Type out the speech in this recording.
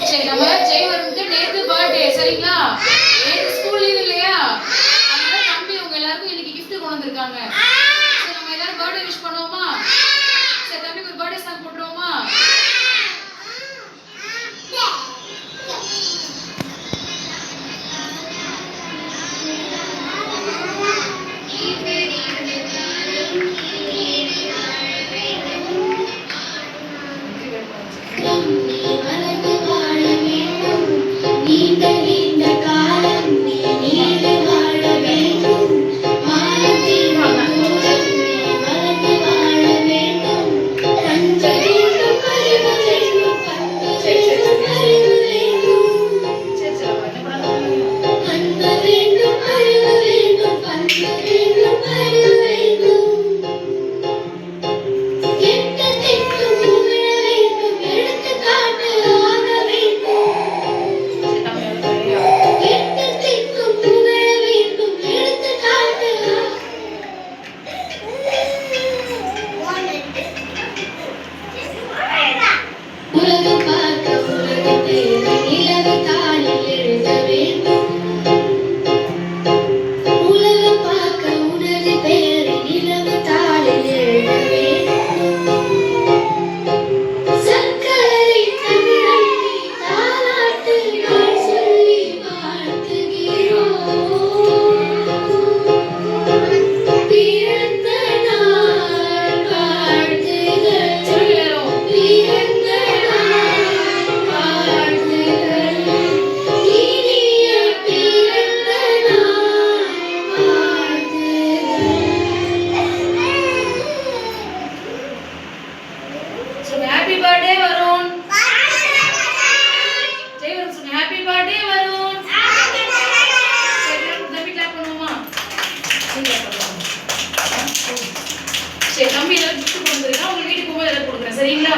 சரி நம்ம ஜெயவரனுக்கு நேத்து பர்த்டே சரிங்களா? நேத்து ஸ்கூல் லீவ் இல்லையா? அதனால தம்பி உங்க எல்லாருக்கும் இன்னைக்கு gift கொண்டு வந்திருக்காங்க. சரி நம்ம எல்லாரும் பர்த்டே விஷ் பண்ணுவோமா? சரி தம்பிக்கு ஒரு பர்த்டே சாங் போட்டுருவோமா? Happy birthday Varun. Jayvarun song happy birthday Varun. சரி தம்பி கிளாப் பண்ணுவோமா? சரி தம்பி எல்லாரும் gift கொண்டு வந்திருக்கேன். உங்க வீட்டுக்கு போகும்போது எல்லாம் கொடுக்குறேன் சரிங்களா?